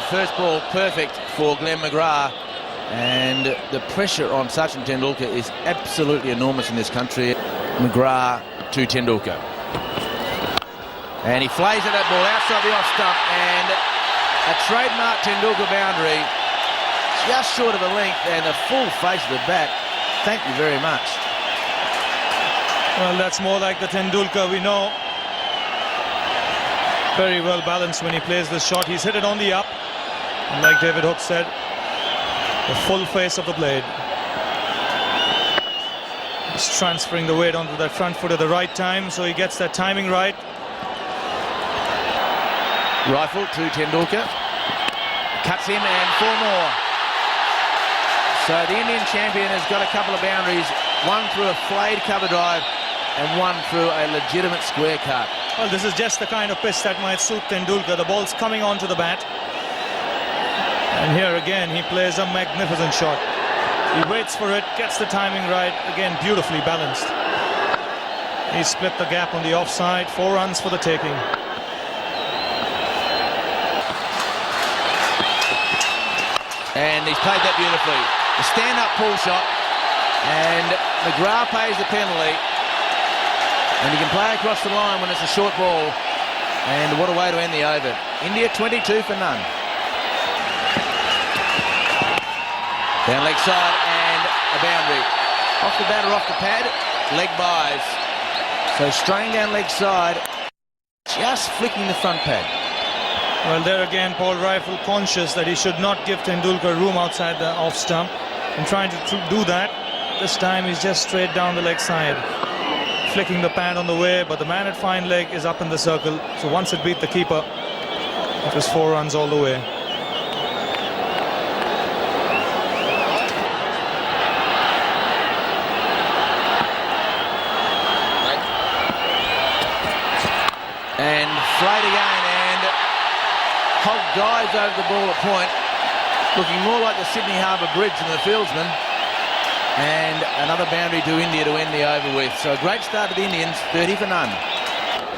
first ball perfect for Glenn McGrath, and the pressure on Sachin Tendulkar is absolutely enormous in this country. McGrath to Tendulkar, and he flays at that ball outside the off stump, and a trademark Tendulkar boundary, just short of a length, and a full face of the bat. Thank you very much. Well, that's more like the Tendulkar we know. Very well balanced when he plays this shot. He's hit it on the up, and like David Hook said, the full face of the blade. He's transferring the weight onto that front foot at the right time, so he gets that timing right. Rifle to Tendulkar, cuts him, and 4 more. So the Indian champion has got a couple of boundaries, one through a flayed cover drive and one through a legitimate square cut. Well, this is just the kind of pitch that might suit Tendulkar. The ball's coming onto the bat, and here again he plays a magnificent shot. He waits for it, gets the timing right, again beautifully balanced. He split the gap on the offside, 4 runs for the taking. And he's played that beautifully. A stand-up pull shot, and McGrath pays the penalty, and he can play across the line when it's a short ball, and what a way to end the over. India 22 for none. Down leg side, and a boundary. Off the bat or off the pad, leg buys. So straying down leg side, just flicking the front pad. Well, there again, Paul Rifle conscious that he should not give Tendulkar room outside the off stump, and trying to do that. This time he's just straight down the leg side, flicking the pad on the way, but the man at fine leg is up in the circle, so once it beat the keeper, it was 4 runs all the way. And flayed again, and Hogg dives over the ball at point, looking more like the Sydney Harbour Bridge than the fieldsman. And another boundary to India to end the over with. So a great start to the Indians, 30 for none.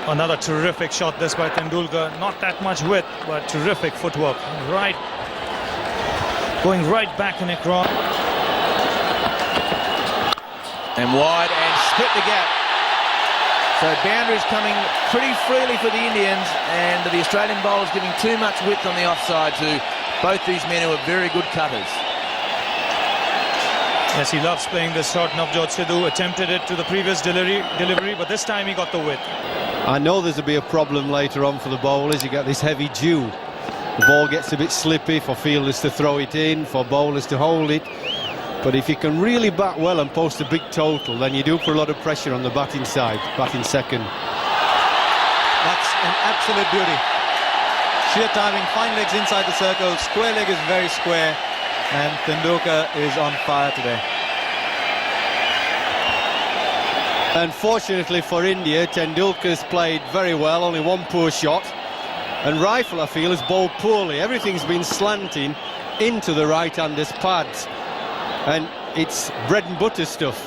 Another terrific shot this by Tendulkar. Not that much width, but terrific footwork. Right, going right back and across. And wide, and split the gap. So boundaries coming pretty freely for the Indians, and the Australian bowlers giving too much width on the offside to both these men who are very good cutters. Yes, he loves playing this shot. Navjot Sidhu attempted it to the previous delivery, but this time he got the width. I know there's a be a problem later on for the bowlers. You get this heavy dew. The ball gets a bit slippy for fielders to throw it in, for bowlers to hold it. But if you can really bat well and post a big total, then you do put a lot of pressure on the batting side, batting second. That's an absolute beauty. Sheer timing, fine legs inside the circle, square leg is very square, and Tendulkar is on fire today. Unfortunately for India, Tendulkar's played very well, only 1 poor shot. And Rifle, I feel, has bowled poorly. Everything's been slanting into the right-hander's pads. And it's bread and butter stuff.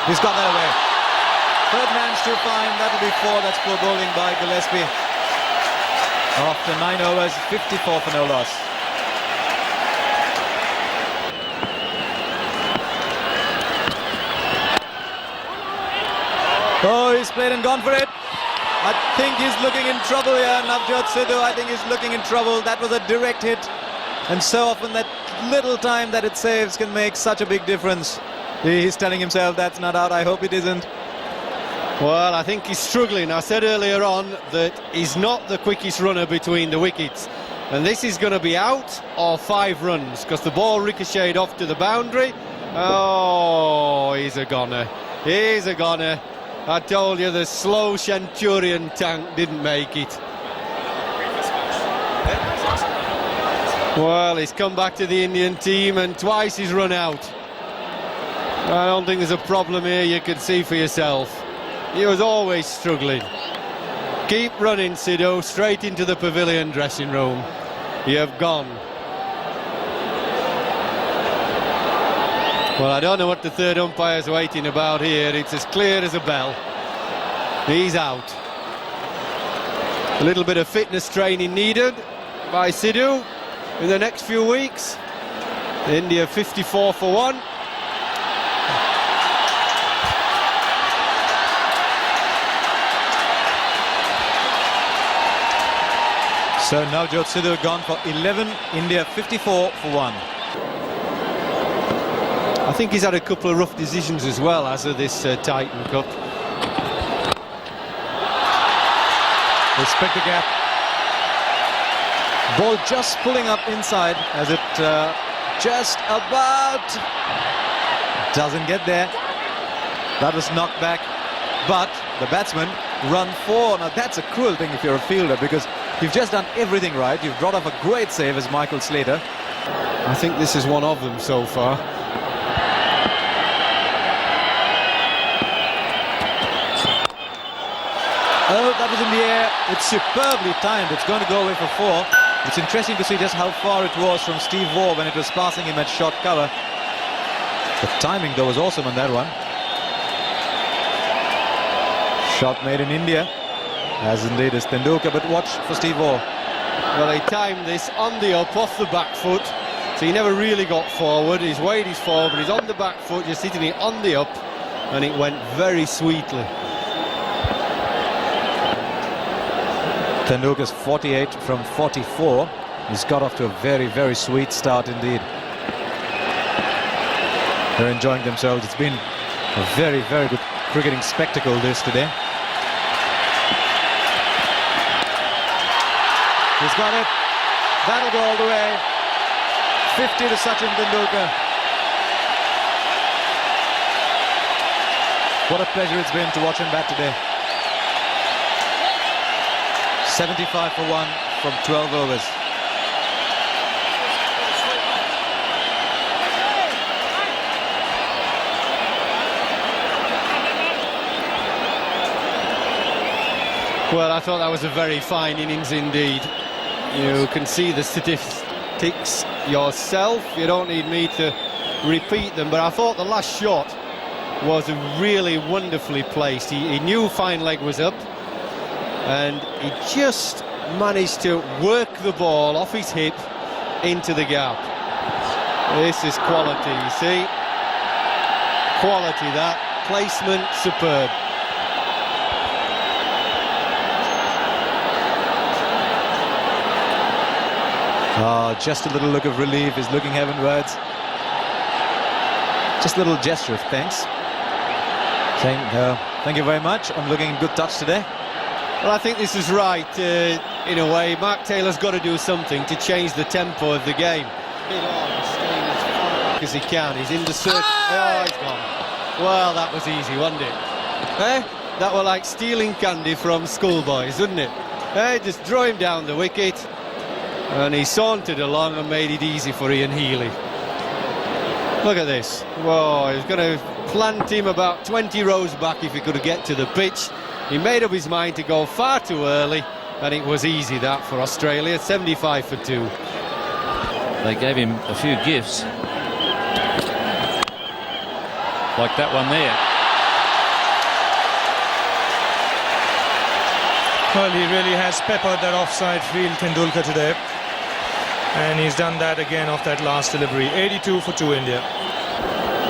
He's got that away. Third man still fine, that'll be 4, that's poor bowling by Gillespie. After 9 overs, 54 for no loss. Oh, he's played and gone for it. I think he's looking in trouble here, Navjot Sidhu. I think he's looking in trouble. That was a direct hit. And so often that little time that it saves can make such a big difference. He's telling himself that's not out. I hope it isn't. Well, I think he's struggling. I said earlier on that he's not the quickest runner between the wickets. And this is going to be out or 5 runs, because the ball ricocheted off to the boundary. Oh, he's a goner. He's a goner. I told you the slow Centurion tank didn't make it. Well, he's come back to the Indian team and twice he's run out. I don't think there's a problem here, you can see for yourself. He was always struggling. Keep running, Sidhu, straight into the pavilion dressing room. You have gone. Well, I don't know what the third umpire's waiting about here. It's as clear as a bell. He's out. A little bit of fitness training needed by Sidhu in the next few weeks. India 54 for 1. So Navjot Sidhu gone for 11, India 54 for 1. I think he's had a couple of rough decisions as well as of this Titan Cup. Respect the gap. Ball just pulling up inside as it just about doesn't get there. That was knocked back, but the batsman run 4. Now that's a cruel thing if you're a fielder, because you've just done everything right. You've brought off a great save as Michael Slater. I think this is one of them so far. Oh, that was in the air. It's superbly timed. It's going to go away for 4. It's interesting to see just how far it was from Steve Waugh when it was passing him at short cover. The timing, though, was awesome on that one. Shot made in India, as indeed is Tendulkar, but watch for Steve Waugh. Well, he timed this on the up, off the back foot, so he never really got forward. His weight is forward, but he's on the back foot, just hitting it on the up, and it went very sweetly. Tendulkar's 48 from 44. He's got off to a very, very sweet start indeed. They're enjoying themselves. It's been a very, very good cricketing spectacle this today. He's got it. That'll go all the way. 50 to Sachin Tendulkar. What a pleasure it's been to watch him bat today. 75 for 1 from 12 overs. Well, I thought that was a very fine innings indeed. You can see the statistics yourself. You don't need me to repeat them, but I thought the last shot was really wonderfully placed. He knew fine leg was up, and he just managed to work the ball off his hip into the gap. This is quality, you see. Quality, that. Placement, superb. Oh, just a little look of relief. He's looking heavenwards. Just a little gesture of thanks. Saying, thank you very much. I'm looking in good touch today. Well, I think this is right, in a way. Mark Taylor's got to do something to change the tempo of the game. Bit on, staying as far back as he can. He's in the circle. Oh, he's gone. Well, that was easy, wasn't it? That were like stealing candy from schoolboys, wouldn't it? Just draw him down the wicket, and he sauntered along and made it easy for Ian Healy. Look at this. Whoa, he's going to plant him about 20 rows back if he could get to the pitch. He made up his mind to go far too early, and it was easy, that, for Australia. 75 for 2. They gave him a few gifts, like that one there. Well, he really has peppered that offside field, Tendulkar, today. And he's done that again off that last delivery. 82 for 2 India.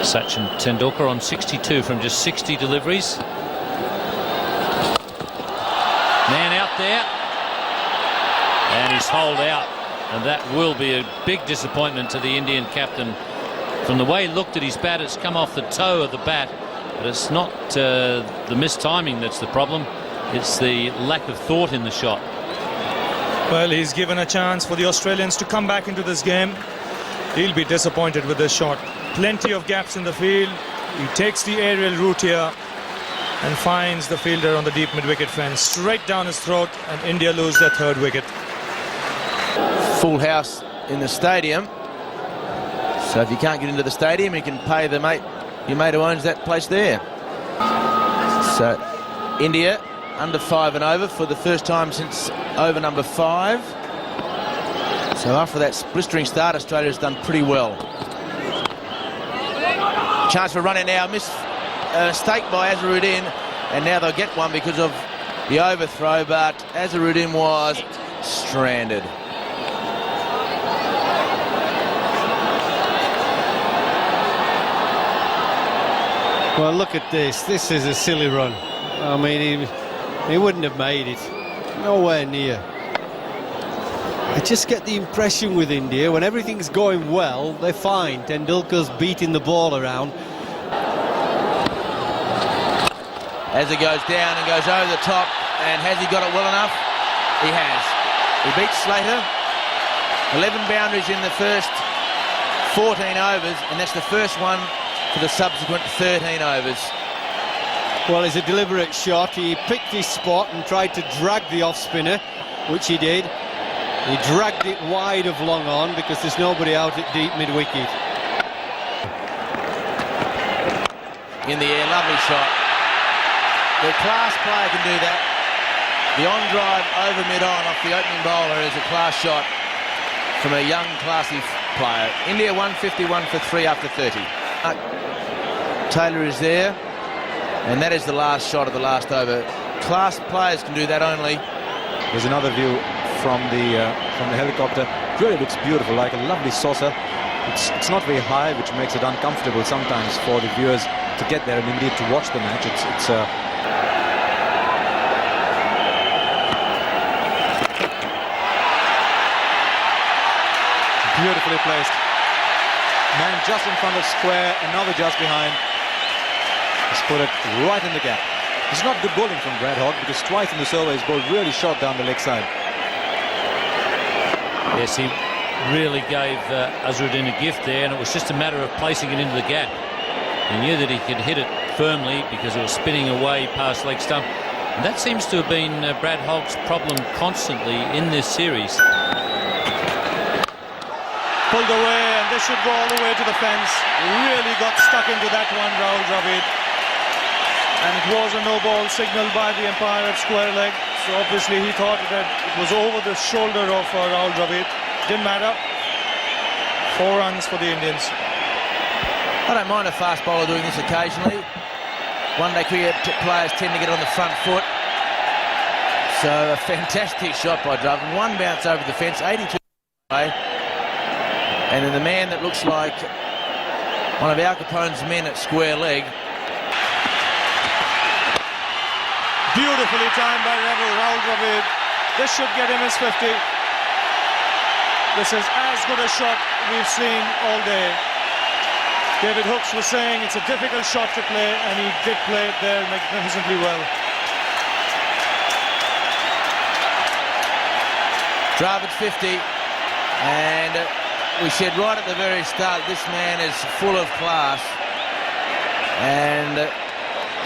Sachin Tendulkar on 62 from just 60 deliveries. Man out there, and he's holed out, and that will be a big disappointment to the Indian captain. From the way he looked at his bat, it's come off the toe of the bat, but it's not the mistiming that's the problem. It's the lack of thought in the shot. Well, he's given a chance for the Australians to come back into this game. He'll be disappointed with this shot. Plenty of gaps in the field. He takes the aerial route here and finds the fielder on the deep mid-wicket fence, straight down his throat, and India lose their 3rd wicket. Full house in the stadium. So if you can't get into the stadium, you can pay your mate who owns that place there. So India under 5 and over for the first time since over number 5. So after that blistering start, Australia's done pretty well. Chance for running now, mistake by Azharuddin, and now they'll get one because of the overthrow, but Azharuddin was stranded. Well, look at this. This is a silly run. I mean, he wouldn't have made it. Nowhere near. I just get the impression with India, when everything's going well, they're fine. Tendulkar's beating the ball around. As he goes down and goes over the top, and has he got it well enough? He has. He beats Slater. 11 boundaries in the first 14 overs, and that's the first one for the subsequent 13 overs. Well, it's a deliberate shot. He picked his spot and tried to drag the off-spinner, which he did. He dragged it wide of long on because there's nobody out at deep mid-wicket. In the air, lovely shot. The class player can do that. The on-drive over mid-on off the opening bowler is a class shot from a young, classy player. India 151 for 3 after 30. Taylor is there, and that is the last shot of the last over. Class players can do that only. There's another view from the helicopter. Really looks beautiful, like a lovely saucer. It's not very high, which makes it uncomfortable sometimes for the viewers to get there and indeed to watch the match. It's beautifully placed. Man just in front of square, another just behind. He's put it right in the gap. It's not good bowling from Brad Hogg, because twice in this over he's bowled really short down the leg side. Yes, he really gave Azharuddin a gift there, and it was just a matter of placing it into the gap. He knew that he could hit it firmly because it was spinning away past leg stump. And that seems to have been Brad Hogg's problem constantly in this series. Pulled away, and this should go all the way to the fence. Really got stuck into that one, Rahul Dravid. And it was a no ball signalled by the umpire at square leg. So obviously he thought that it was over the shoulder of Rahul Dravid. Didn't matter. 4 runs for the Indians. I don't mind a fast bowler doing this occasionally. One-day cricket players tend to get on the front foot. So a fantastic shot by Dravid. One bounce over the fence, 82 away. And then the man that looks like one of Al Capone's men at square leg. Beautifully timed by Rahul Dravid. This should get him his 50. This is as good a shot we've seen all day. David Hooks was saying it's a difficult shot to play, and he did play it there magnificently well. Dravid 50, and we said right at the very start this man is full of class, and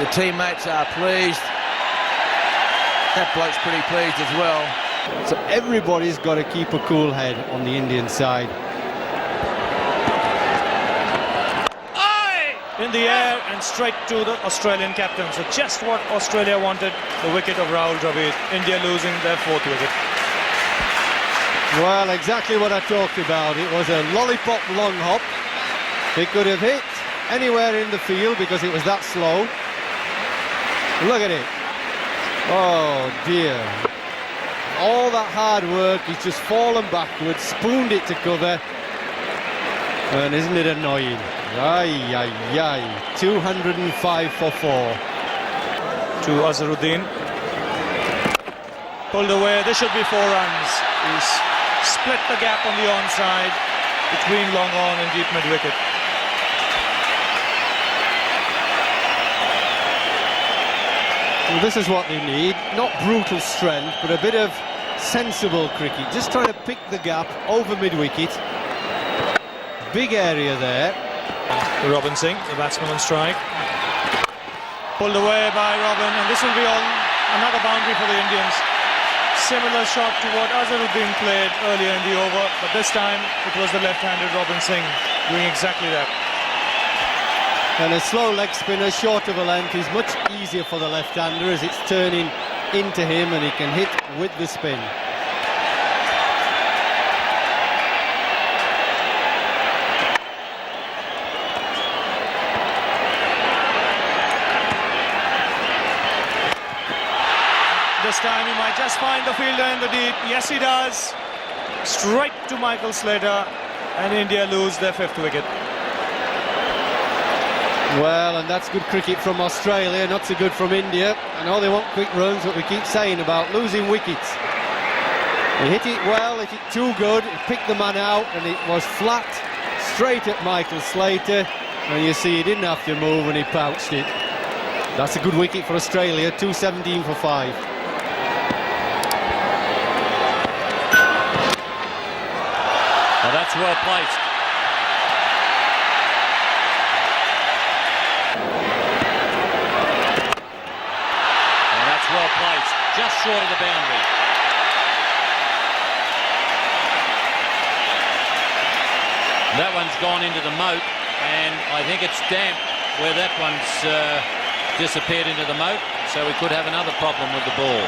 the teammates are pleased. That bloke's pretty pleased as well. So everybody's got to keep a cool head on the Indian side. In the air and straight to the Australian captain. So just what Australia wanted, the wicket of Rahul Dravid. India losing their 4th wicket. Well, exactly what I talked about. It was a lollipop long hop. They could have hit anywhere in the field because it was that slow. Look at it. Oh dear. All that hard work, he's just fallen backwards, spooned it to cover. And isn't it annoying? Ay, ay, ay. 205 for 4. To Azharuddin. Pulled away. This should be 4 runs. He's split the gap on the onside between long on and deep mid wicket. Well, this is what they need. Not brutal strength, but a bit of sensible cricket. Just trying to pick the gap over mid wicket. Big area there. Robin Singh, the batsman on strike. Pulled away by Robin, and this will be another boundary for the Indians. Similar shot to what Azharuddin played earlier in the over, but this time it was the left-handed Robin Singh doing exactly that. And a slow leg spinner, short of a length, is much easier for the left-hander as it's turning into him and he can hit with the spin. This time he might just find the fielder in the deep. Yes, he does. Straight to Michael Slater, and India lose their 5th wicket. Well, and that's good cricket from Australia, not so good from India. I know they want quick runs, but we keep saying about losing wickets. He hit it well, hit it too good, he picked the man out, and it was flat, straight at Michael Slater. And you see he didn't have to move, and he pounced it. That's a good wicket for Australia, 217 for 5. Oh, that's well placed. Oh, that's well placed, just short of the boundary. That one's gone into the moat, and I think it's damp where that one's disappeared into the moat, so we could have another problem with the ball.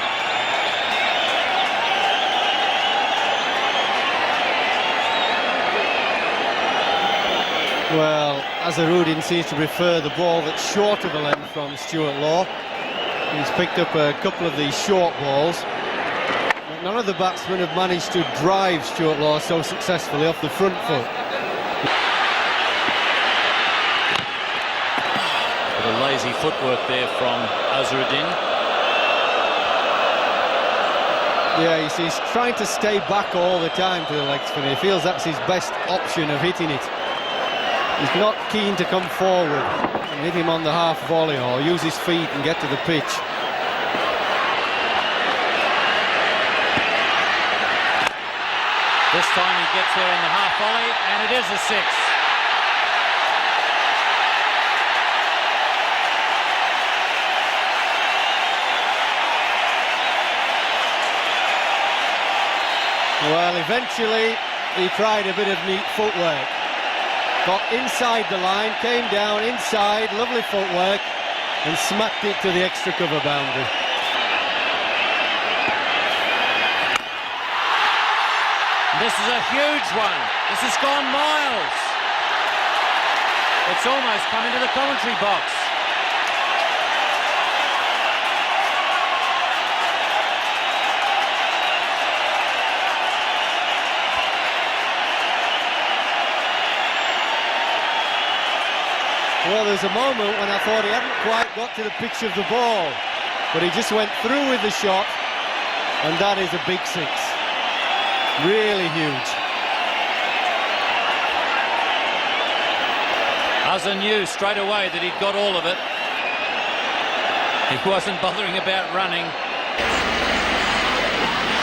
Well, Azharuddin seems to prefer the ball that's short of the length from Stuart Law. He's picked up a couple of these short balls, but none of the batsmen have managed to drive Stuart Law so successfully off the front foot. A lazy footwork there from Azharuddin. Yeah, he's trying to stay back all the time to the leg spinner. He feels that's his best option of hitting it. He's not keen to come forward and hit him on the half volley or use his feet and get to the pitch. This time he gets there on the half volley, and it is a 6. Well, eventually he tried a bit of neat footwork. Got inside the line, came down inside, lovely footwork, and smacked it to the extra cover boundary. This is a huge one. This has gone miles. It's almost come into the commentary box. Well, there's a moment when I thought he hadn't quite got to the pitch of the ball, but he just went through with the shot, and that is a big 6. Really huge. Azhar knew straight away that he'd got all of it. He wasn't bothering about running.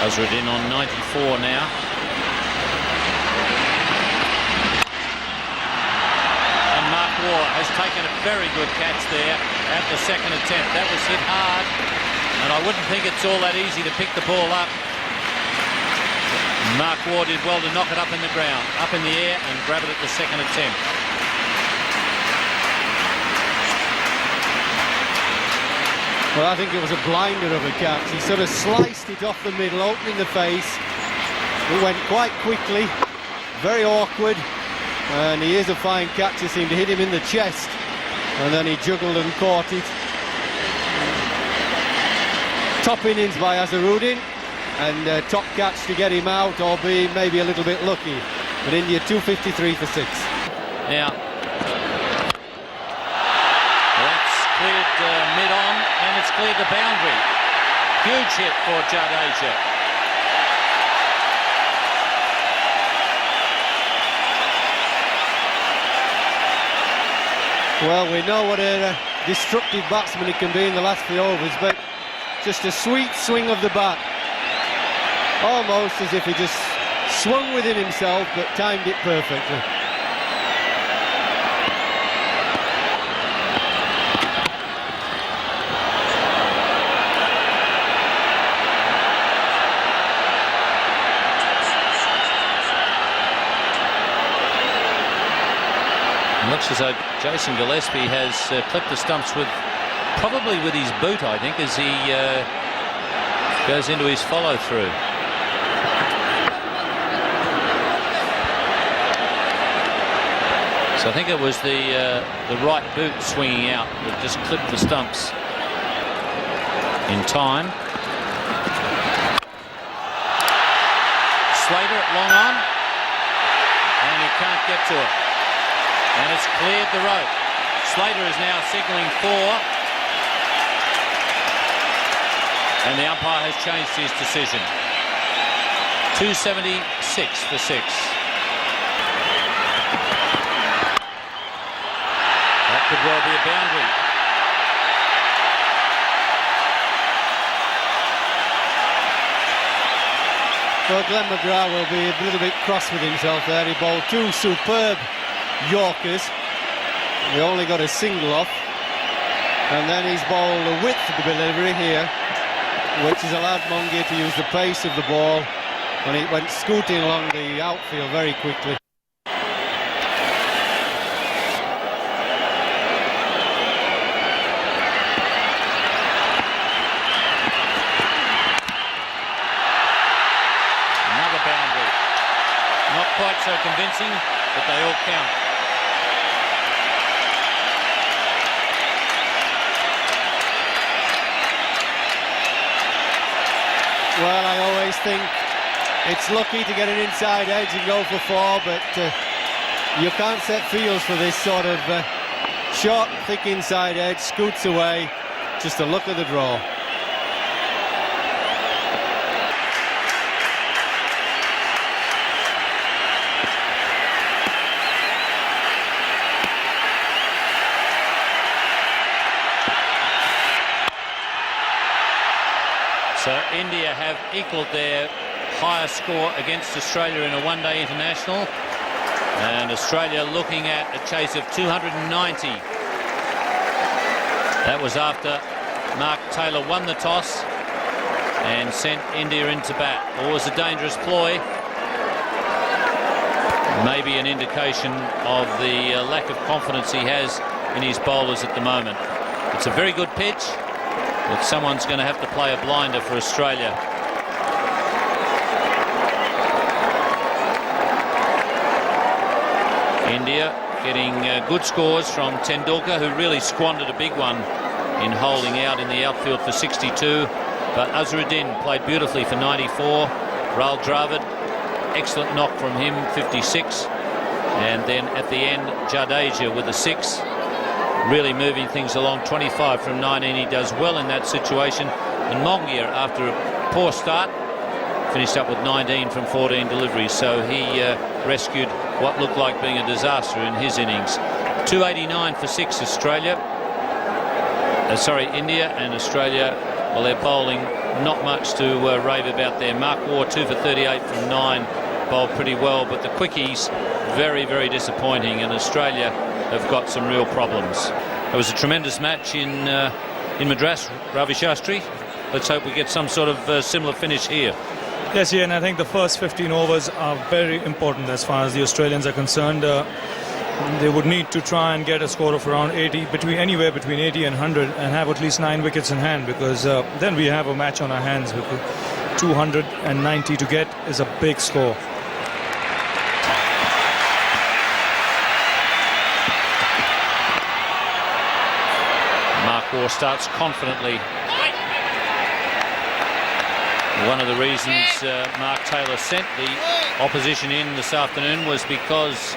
Azharuddin on 94 now. And Mark Waugh has taken a very good catch there at the second attempt. That was hit hard, and I wouldn't think it's all that easy to pick the ball up. Mark Waugh did well to knock it up in the ground, up in the air, and grab it at the second attempt. Well, I think it was a blinder of a catch. He sort of sliced it off the middle, opening the face. It went quite quickly, very awkward, and he is a fine catch. He seemed to hit him in the chest, and then he juggled and caught it. Top innings by Azharuddin, and top catch to get him out, albeit maybe a little bit lucky. But India 253 for 6. Now, that's cleared mid-on, and it's cleared the boundary. Huge hit for Jadeja. Well, we know what a destructive batsman he can be in the last few overs, but just a sweet swing of the bat. Almost as if he just swung within himself, but timed it perfectly. Looks as though Jason Gillespie has clipped the stumps probably with his boot, I think, as he goes into his follow-through. So I think it was the right boot swinging out that just clipped the stumps in time. Slater at long on. And he can't get to it. And it's cleared the rope. Slater is now signalling 4. And the umpire has changed his decision. 276 for 6. That could well be a boundary. Well, Glenn McGrath will be a little bit cross with himself there. He bowled 2 superb Yorkers. He only got a single off. And then he's bowled a width of the delivery here, which has allowed Mongier to use the pace of the ball, and it went scooting along the outfield very quickly. Another boundary. Not quite so convincing, but they all count. Well, I always think it's lucky to get an inside edge and go for 4, but you can't set fields for this sort of short, thick inside edge, scoots away, just a look at the draw. So India have equalled their highest score against Australia in a one-day international, and Australia looking at a chase of 290. That was after Mark Taylor won the toss and sent India into bat. Always a dangerous ploy. Maybe an indication of the lack of confidence he has in his bowlers at the moment. It's a very good pitch, but someone's going to have to play a blinder for Australia. India getting good scores from Tendulkar, who really squandered a big one in holding out in the outfield for 62. But Azharuddin played beautifully for 94. Rahul Dravid, excellent knock from him, 56. And then at the end, Jadeja with a 6. Really moving things along, 25 from 19. He does well in that situation. And Mongier, after a poor start, finished up with 19 from 14 deliveries. So he rescued what looked like being a disaster in his innings. 289 for 6 Australia. India, and Australia, well, they're bowling not much to rave about there. Mark Waugh 2 for 38 from 9, bowled pretty well, but the quickies very, very disappointing, and Australia have got some real problems. It was a tremendous match in Madras, Ravi Shastri. Let's hope we get some sort of similar finish here. Yes, yeah, and I think the first 15 overs are very important as far as the Australians are concerned. They would need to try and get a score of around 80, anywhere between 80 and 100, and have at least 9 wickets in hand, because then we have a match on our hands. Because 290 to get is a big score. Mark Waugh starts confidently. One of the reasons Mark Taylor sent the opposition in this afternoon was because,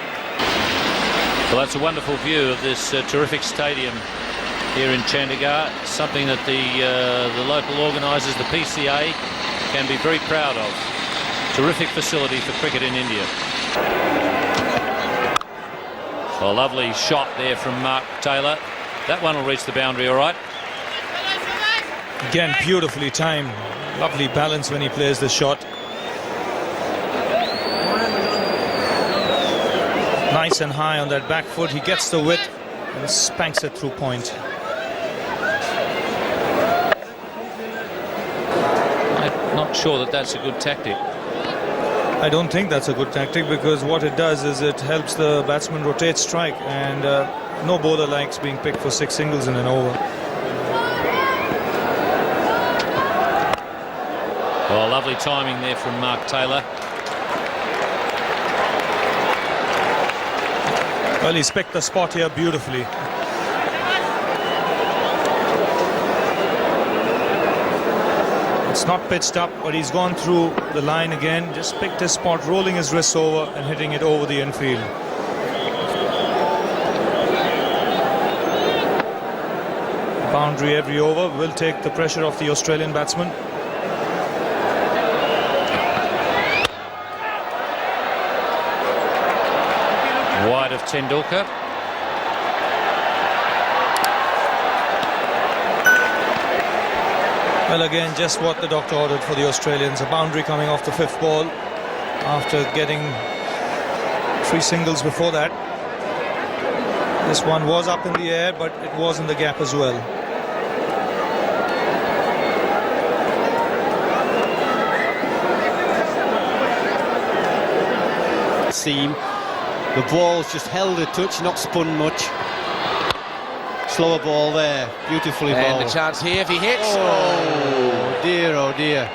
well, that's a wonderful view of this terrific stadium here in Chandigarh, something that the local organisers, the PCA, can be very proud of. Terrific facility for cricket in India. A lovely shot there from Mark Taylor. That one will reach the boundary all right. Again, beautifully timed. Lovely balance when he plays the shot. Nice and high on that back foot. He gets the width and spanks it through point. I'm not sure that that's a good tactic. I don't think that's a good tactic, because what it does is it helps the batsman rotate strike, and no bowler likes being picked for 6 singles in an over. Well, lovely timing there from Mark Taylor. Well, he's picked the spot here beautifully. It's not pitched up, but he's gone through the line again, just picked his spot, rolling his wrists over and hitting it over the infield. Boundary every over will take the pressure off the Australian batsman. Wide of Tendulkar. Well, again, just what the doctor ordered for the Australians. A boundary coming off the 5th ball after getting 3 singles before that. This one was up in the air, but it was in the gap as well. Seam. The ball's just held a touch, not spun much. Slower ball there, beautifully bowled. And a chance here if he hits. Oh dear, oh dear.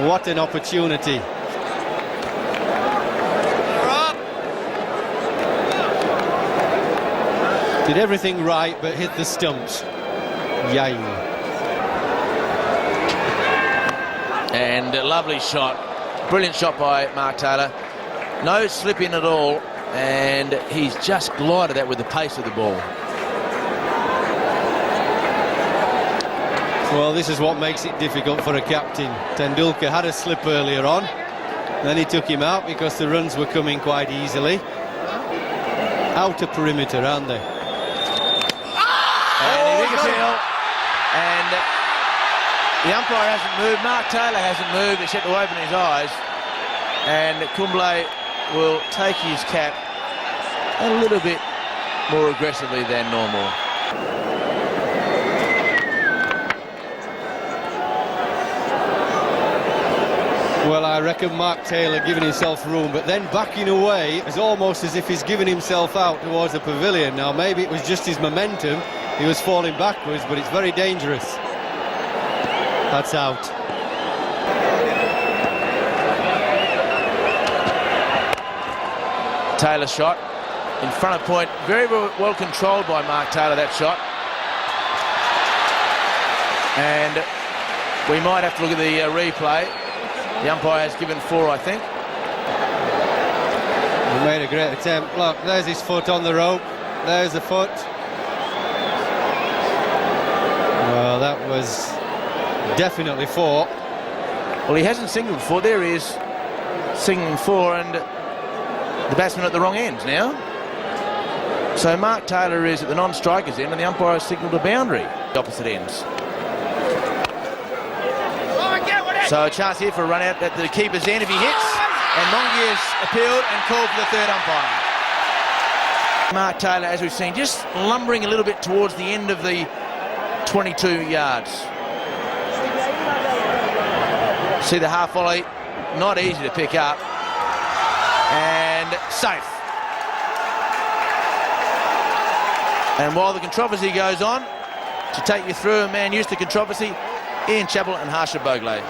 What an opportunity. Did everything right, but hit the stumps. Yay. And a lovely shot. Brilliant shot by Mark Taylor. No slip in at all. And he's just glided that with the pace of the ball. Well, this is what makes it difficult for a captain. Tendulkar had a slip earlier on. Then he took him out because the runs were coming quite easily. Outer perimeter, aren't they? And he took a field. And the umpire hasn't moved. Mark Taylor hasn't moved except to open his eyes. And Kumble will take his cap a little bit more aggressively than normal. Well, I reckon Mark Taylor giving himself room, but then backing away is almost as if he's giving himself out towards the pavilion. Now, maybe it was just his momentum. He was falling backwards, but it's very dangerous. That's out. Taylor shot in front of point. Very well controlled by Mark Taylor, that shot. And we might have to look at the replay. The umpire has given 4, I think. He made a great attempt. Look, there's his foot on the rope. There's the foot. Well, that was definitely 4. Well, he hasn't singled 4. There he is singling 4, and the batsman at the wrong end now. So Mark Taylor is at the non-strikers end, and the umpire has signalled a boundary at the opposite ends. So a chance here for a run out at the keeper's end if he hits. And Mongia's appealed and called for the 3rd umpire. Mark Taylor, as we've seen, just lumbering a little bit towards the end of the 22 yards. See the half volley, not easy to pick up. And safe. And while the controversy goes on, to take you through a man used to controversy, Ian Chappell and Harsha Bhogle.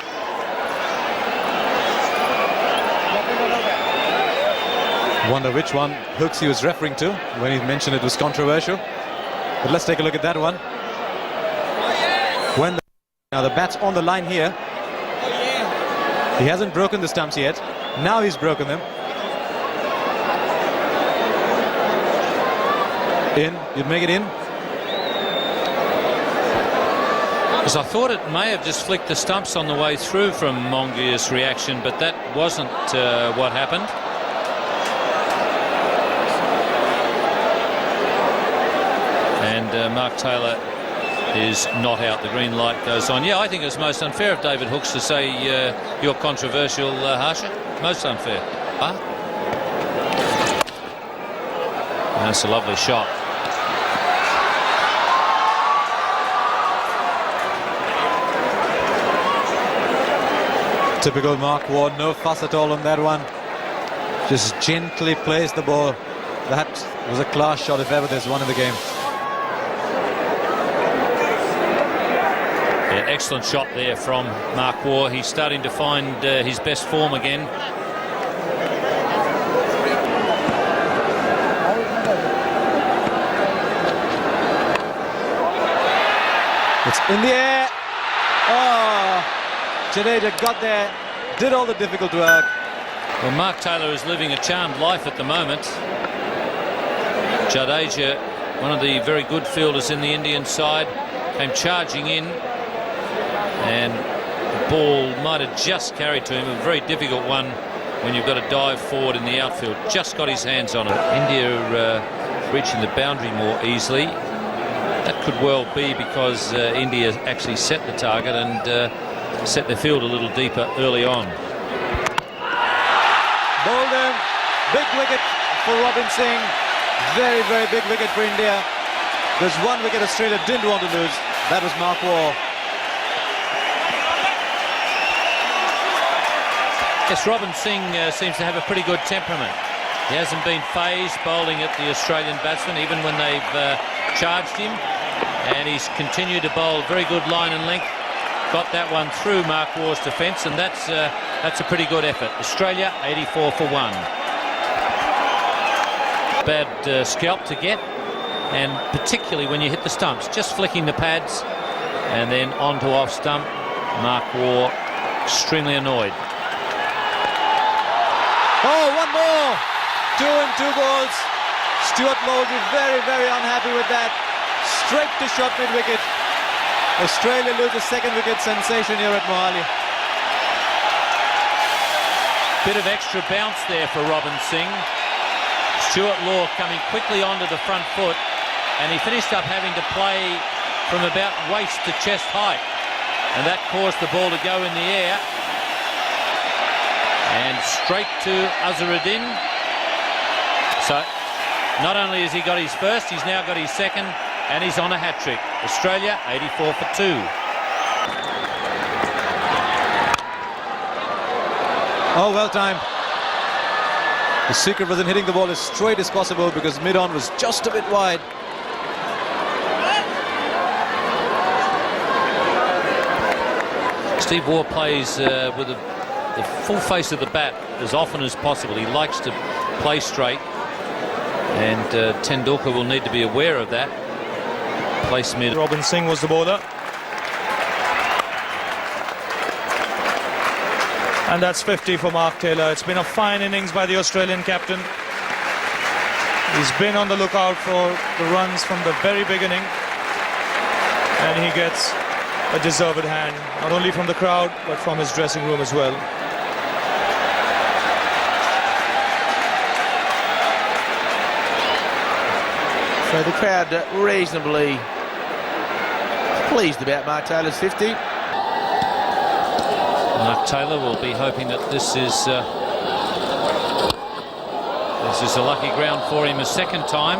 Wonder which one Hooks he was referring to when he mentioned it was controversial. But let's take a look at that one. Now the bat's on the line here. He hasn't broken the stumps yet. Now he's broken them. In, you'd make it in. Because I thought it may have just flicked the stumps on the way through from Mongia's reaction, but that wasn't what happened. And Mark Taylor is not out. The green light goes on. Yeah, I think it was most unfair of David Hooks to say you're controversial, Harsha. Most unfair. Huh? That's a lovely shot. Typical Mark Ward, no fuss at all on that one. Just gently plays the ball. That was a class shot if ever there's one in the game. Yeah, excellent shot there from Mark Waugh. He's starting to find his best form again. It's in the air. Oh, Jadeja got there, did all the difficult work. Well, Mark Taylor is living a charmed life at the moment. Jadeja, one of the very good fielders in the Indian side, came charging in, and the ball might have just carried to him. A very difficult one when you've got to dive forward in the outfield. Just got his hands on it. India reaching the boundary more easily. That could well be because India actually set the target and set their field a little deeper early on. Bowled him. Big wicket for Robin Singh. Very, very big wicket for India. There's one wicket Australia didn't want to lose. That was Mark Waugh. Yes, Robin Singh seems to have a pretty good temperament. He hasn't been phased bowling at the Australian batsmen even when they've charged him, and he's continued to bowl very good line and length. Got that one through Mark Waugh's defence, and that's a pretty good effort. Australia 84 for 1. Bad scalp to get, and particularly when you hit the stumps, just flicking the pads and then onto off stump. Mark Waugh extremely annoyed. Oh, one more. 2 and 2 balls. Stuart Law will be very, very unhappy with that. Straight to short mid-wicket. Australia lose the second wicket sensation here at Mohali. Bit of extra bounce there for Robin Singh. Stuart Law coming quickly onto the front foot, and he finished up having to play from about waist to chest height, and that caused the ball to go in the air. And straight to Azharuddin. So not only has he got his first, he's now got his second, and he's on a hat-trick. Australia 84 for 2. Oh, well timed. The secret was in hitting the ball as straight as possible because mid-on was just a bit wide. Steve Waugh plays with the full face of the bat as often as possible. He likes to play straight, and Tendulkar will need to be aware of that. Place mid. Robin Singh was the bowler. And that's 50 for Mark Taylor. It's been a fine innings by the Australian captain. He's been on the lookout for the runs from the very beginning, and he gets a deserved hand, not only from the crowd but from his dressing room as well. So the crowd reasonably pleased about Mark Taylor's 50. Mark Taylor will be hoping that this is a lucky ground for him a second time.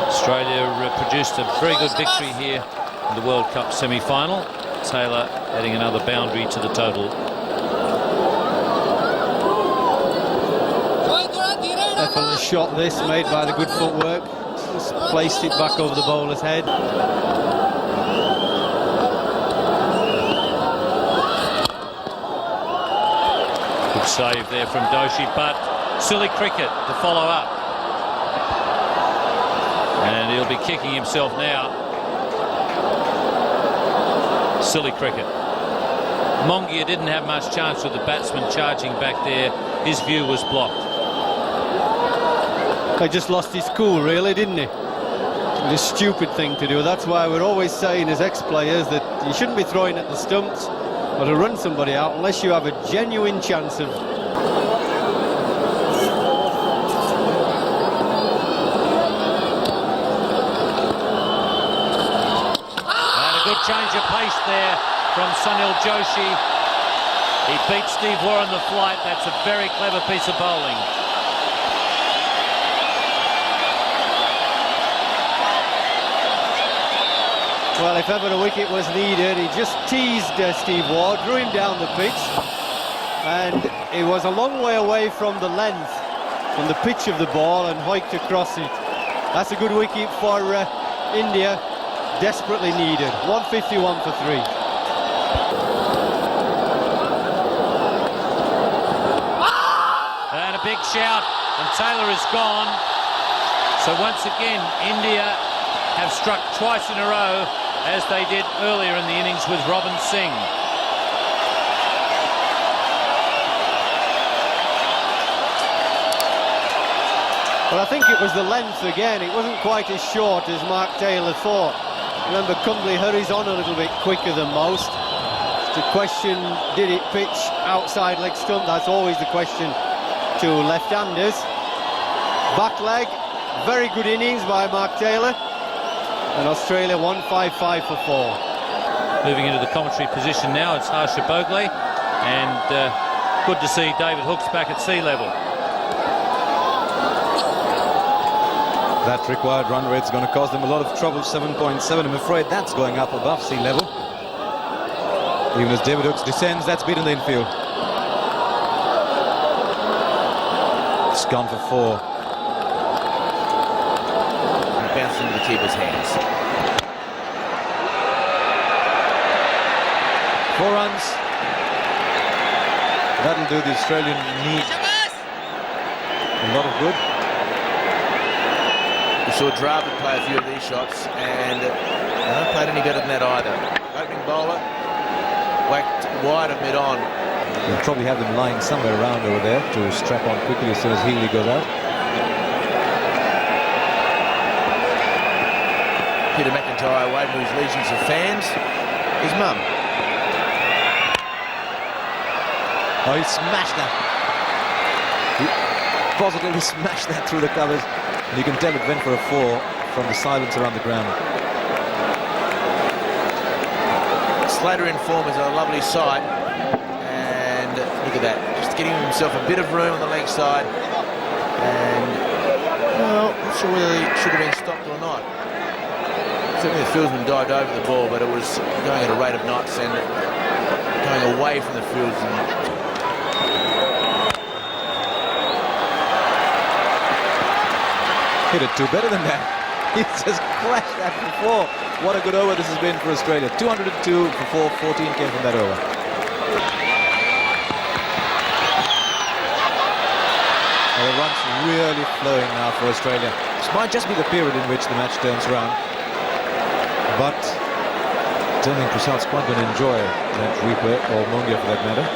Australia produced a very good victory here in the World Cup semi-final. Taylor adding another boundary to the total. Effortless shot this, made by the good footwork. Just placed it back over the bowler's head. Good save there from Doshi, but silly cricket to follow up. And he'll be kicking himself now. Silly cricket. Mongia didn't have much chance with the batsman charging back there. His view was blocked. He just lost his cool, really, didn't he? It was a stupid thing to do. That's why we're always saying as ex-players that you shouldn't be throwing at the stumps or to run somebody out unless you have a genuine chance of... And a good change of pace there from Sunil Joshi. He beat Steve Waugh on the flight. That's a very clever piece of bowling. Well, if ever a wicket was needed, he just teased Steve Waugh, drew him down the pitch, and it was a long way away from the length, from the pitch of the ball, and hiked across it. That's a good wicket for India, desperately needed. 151 for 3. And a big shout, and Taylor is gone. So once again, India have struck twice in a row, as they did earlier in the innings with Robin Singh. But I think it was the length again. It wasn't quite as short as Mark Taylor thought. Remember, Cumberley hurries on a little bit quicker than most. The question, did it pitch outside leg stump? That's always the question to left-handers. Back leg, very good innings by Mark Taylor. And Australia 155 for 4. Moving into the commentary position now, it's Harsha Bogle, and good to see David Hooks back at sea level. That required run rate's going to cause them a lot of trouble. 7.7. I'm afraid that's going up above sea level. Even as David Hooks descends, that's beaten the infield. It's gone for 4. And bounced into the keeper's hands. 4 runs. That'll do the Australian need a lot of good. We saw Dravid play a few of these shots, and they haven't played any better than that either. Opening bowler, whacked wide of mid-on. We'll probably have them lying somewhere around over there to strap on quickly as soon as Healy goes out. Peter McIntyre waving to his legions of fans. His mum. Oh, he smashed that. He positively smashed that through the covers. And you can tell it went for a 4 from the silence around the ground. Slater in form is a lovely sight. And look at that. Just getting himself a bit of room on the leg side. And, well, not sure whether he should have been stopped or not. Certainly the fieldsman dived over the ball, but it was going at a rate of knots and going away from the fieldsman. Hit it two better than that. He's just crashed that before. What a good over this has been for Australia. 202 for 4, 14 came from that over. Well, the runs really flowing now for Australia. This might just be the period in which the match turns around. But I don't think Prasad's quite going to enjoy that replay, or Mungia for that matter.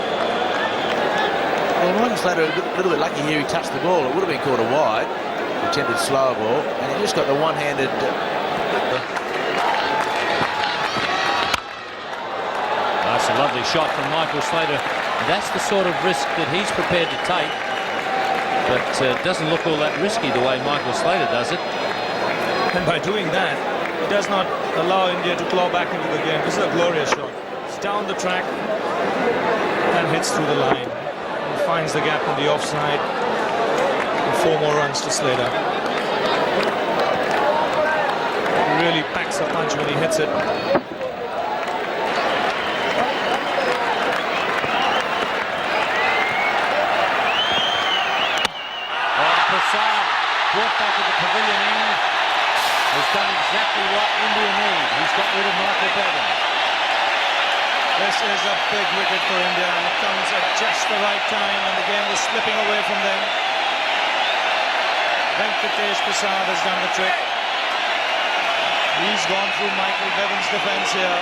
Well, Michael Slater a little bit lucky here. He touched the ball. It would have been called a wide. Attempted slower ball, and he just got the one-handed. That's a lovely shot from Michael Slater. That's the sort of risk that he's prepared to take, but doesn't look all that risky the way Michael Slater does it. And by doing that, it does not allow India to claw back into the game. This is a glorious shot. It's down the track and hits through the line. And finds the gap in the offside. 4 more runs to Slater. He really packs a punch when he hits it. Prasad brought back to the pavilion end. Has done exactly what India need. He's got rid of Michael Bevan. This is a big wicket for India, and it comes at just the right time, and the game was slipping away from them. Venkatesh Prasad has done the trick. He's gone through Michael Bevan's defence here.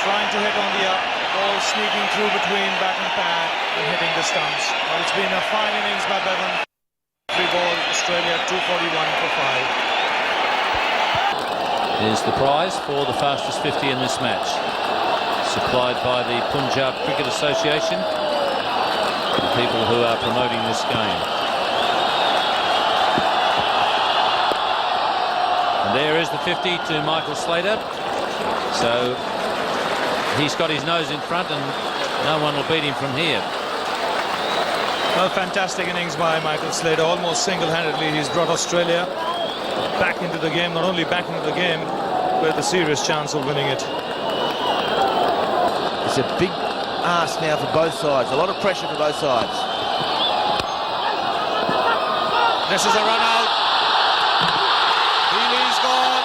Trying to hit on the up. Ball sneaking through between bat and pad and hitting the stumps. But it's been a fine innings by Bevan. 3 ball, Australia 241 for 5. Here's the prize for the fastest 50 in this match. Supplied by the Punjab Cricket Association. The people who are promoting this game. And there is the 50 to Michael Slater. So he's got his nose in front and no one will beat him from here. Well, fantastic innings by Michael Slater. Almost single-handedly he's brought Australia back into the game. Not only back into the game, with a serious chance of winning it. It's a big ask now for both sides. A lot of pressure for both sides. This is a run out. Healy's gone.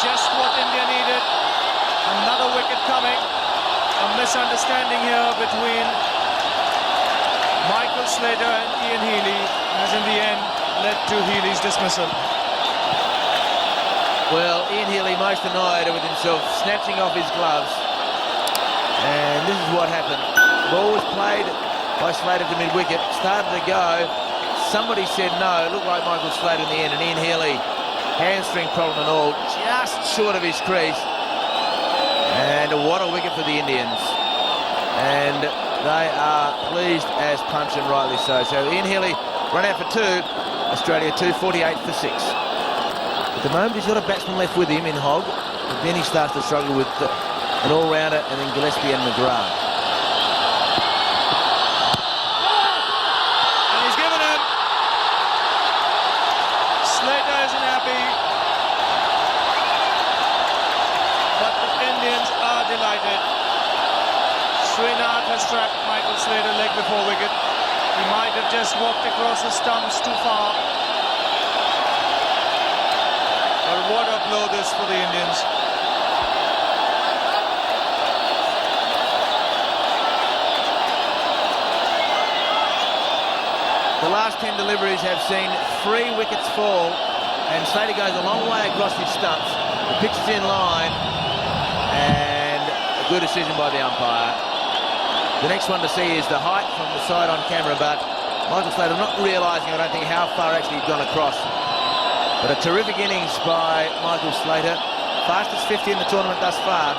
Just what India needed. Another wicket coming. A misunderstanding here between Michael Slater and Ian Healy has in the end led to Healy's dismissal. Well, Ian Healy most annoyed with himself, snatching off his gloves. And this is what happened. Ball was played by Slater to mid-wicket, started to go, somebody said no. It looked like Michael Slater in the end, and Ian Healy, hamstring problem and all, just short of his crease. And what a wicket for the Indians. And they are pleased as punch, and rightly so. So Ian Healy run out for 2, Australia 248 for 6. At the moment he's got a batsman left with him in Hogg, but then he starts to struggle with an all-rounder and then Gillespie and McGrath. And he's given him. Slater isn't happy, but the Indians are delighted. Srinath has trapped Michael Slater leg before wicket. He might have just walked across the stumps too far. But what a blow this for the Indians. The last 10 deliveries have seen 3 wickets fall, and Slater goes a long way across his stumps. The pitch is in line, and a good decision by the umpire. The next one to see is the height from the side on camera, but Michael Slater not realising, I don't think, how far actually he'd gone across. But a terrific innings by Michael Slater. Fastest 50 in the tournament thus far.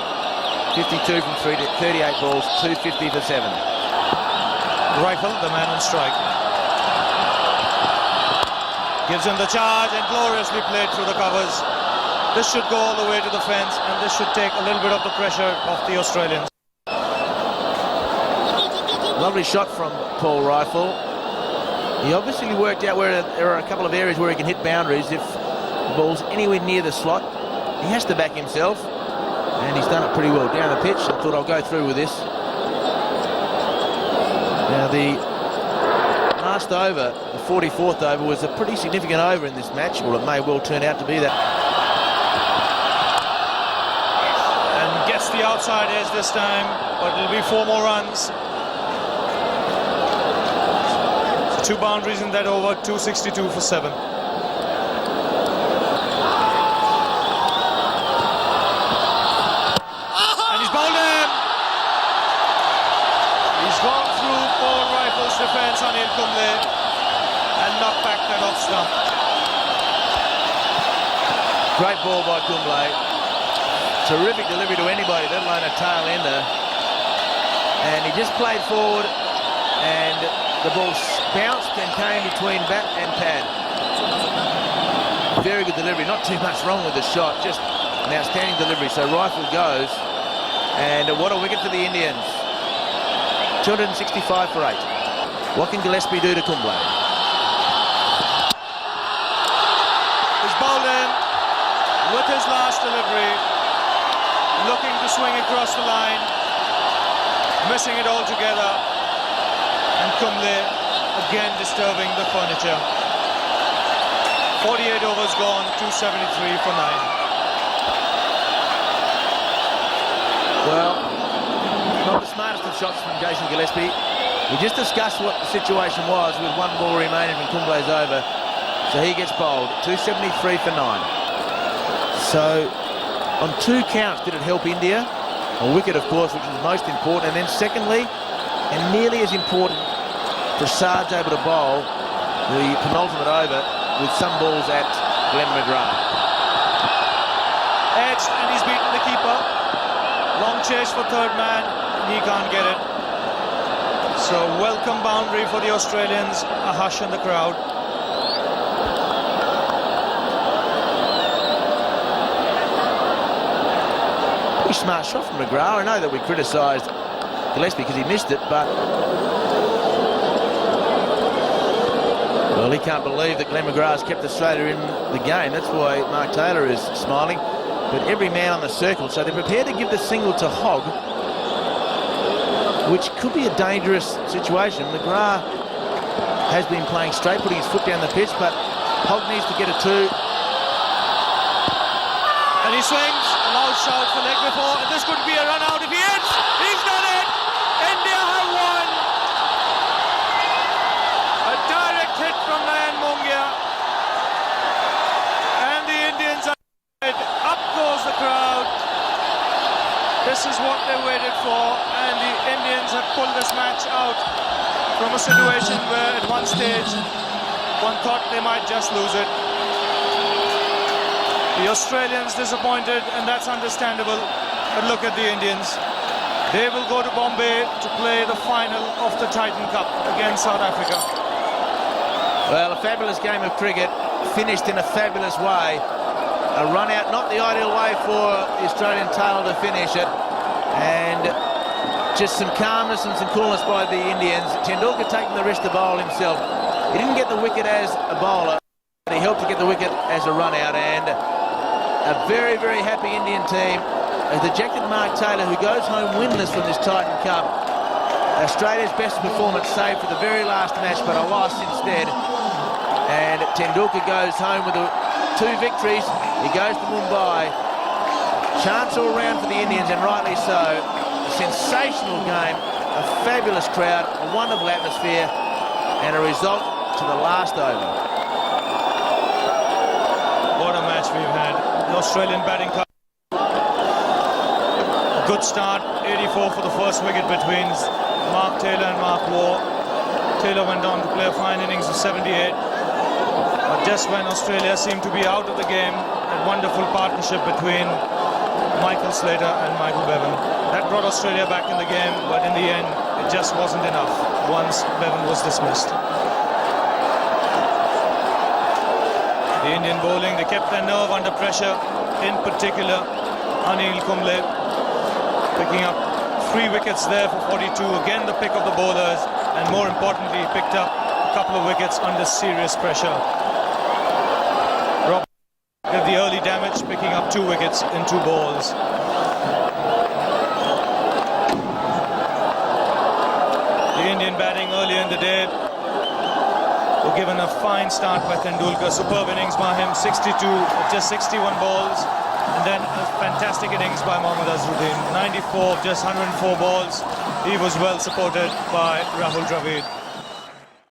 52 from 38 balls, 250 for 7. Rifle, the man on strike. Gives him the charge and gloriously played through the covers. This should go all the way to the fence, and this should take a little bit of the pressure off the Australians. Lovely shot from Paul Rifle. He obviously worked out where there are a couple of areas where he can hit boundaries. If the ball's anywhere near the slot, he has to back himself, and he's done it pretty well down the pitch. I thought I'll go through with this. Now the last over, the 44th over, was a pretty significant over in this match, or it may well turn out to be that. And gets the outside edge this time, but it'll be 4 more runs. 2 boundaries in that over, 262 for 7. And he's bowled him! He's gone through Paul Rifle's defence, Anil Kumble, and knocked back that off stump. Great ball by Kumble. Terrific delivery to anybody, let alone a tail ender. And he just played forward, and the ball bounced and came between bat and pad. Very good delivery, not too much wrong with the shot, just an outstanding delivery. So Rifle goes, and what a wicket for the Indians. 265 for 8. What can Gillespie do to Kumble? He's bowled in with his last delivery, looking to swing across the line, missing it altogether, and Kumble again disturbing the furniture. 48 overs gone, 273 for 9. Well, not the smartest of shots from Jason Gillespie. We just discussed what the situation was with 1 ball remaining from Kumble's over. So he gets bowled, 273 for 9. So on 2 counts did it help India? A wicket, of course, which was most important. And then secondly, and nearly as important, Prasad's able to bowl the penultimate over with some balls at Glenn McGrath. Edged, and he's beaten the keeper. Long chase for third man, and he can't get it. So welcome boundary for the Australians, a hush in the crowd. Pretty smart shot from McGrath. I know that we criticised Gillespie because he missed it, but well, he can't believe that Glenn McGrath's kept Australia in the game. That's why Mark Taylor is smiling. But every man on the circle, so they're prepared to give the single to Hogg, which could be a dangerous situation. McGrath has been playing straight, putting his foot down the pitch, but Hogg needs to get a 2. And he swings, a loud shout for leg before, and this could be a run out if he hits. He's done it! India have won! A direct hit from Nayan Mongia, and the Indians are up goes the crowd. This is what they waited for, and the Indians have pulled this match out from a situation where at one stage One thought they might just lose it. The Australians disappointed, and that's understandable. But look at the Indians. They will go to Bombay to play the final of the Titan Cup against South Africa. Well, a fabulous game of cricket, finished in a fabulous way. A run out, not the ideal way for the Australian tail to finish it. And just some calmness and some coolness by the Indians. Tendulkar taking the risk to bowl himself. He didn't get the wicket as a bowler, but he helped to get the wicket as a run out. And a very, very happy Indian team has ejected Mark Taylor, who goes home winless from this Titan Cup. Australia's best performance, save for the very last match, but a loss instead. And Tendulkar goes home with 2 victories. He goes to Mumbai. Chance all round for the Indians, and rightly so. A sensational game, a fabulous crowd, a wonderful atmosphere, and a result to the last over. What a match we've had. The Australian batting cup. Good start, 84 for the first wicket between Mark Taylor and Mark Waugh. Taylor went on to play a fine innings of 78. But just when Australia seemed to be out of the game, that wonderful partnership between Michael Slater and Michael Bevan. That brought Australia back in the game, but in the end, it just wasn't enough once Bevan was dismissed. The Indian bowling, they kept their nerve under pressure, in particular Anil Kumble, picking up 3 wickets there for 42. Again, the pick of the bowlers, and more importantly, picked up a couple of wickets under serious pressure. Rob did the early damage, picking up 2 wickets in 2 balls. The Indian batting earlier in the day were given a fine start by Tendulkar. Superb innings by him, 62 of just 61 balls. And then a fantastic innings by Mohammad Azharuddin, 94 of just 104 balls. He was well supported by Rahul Dravid.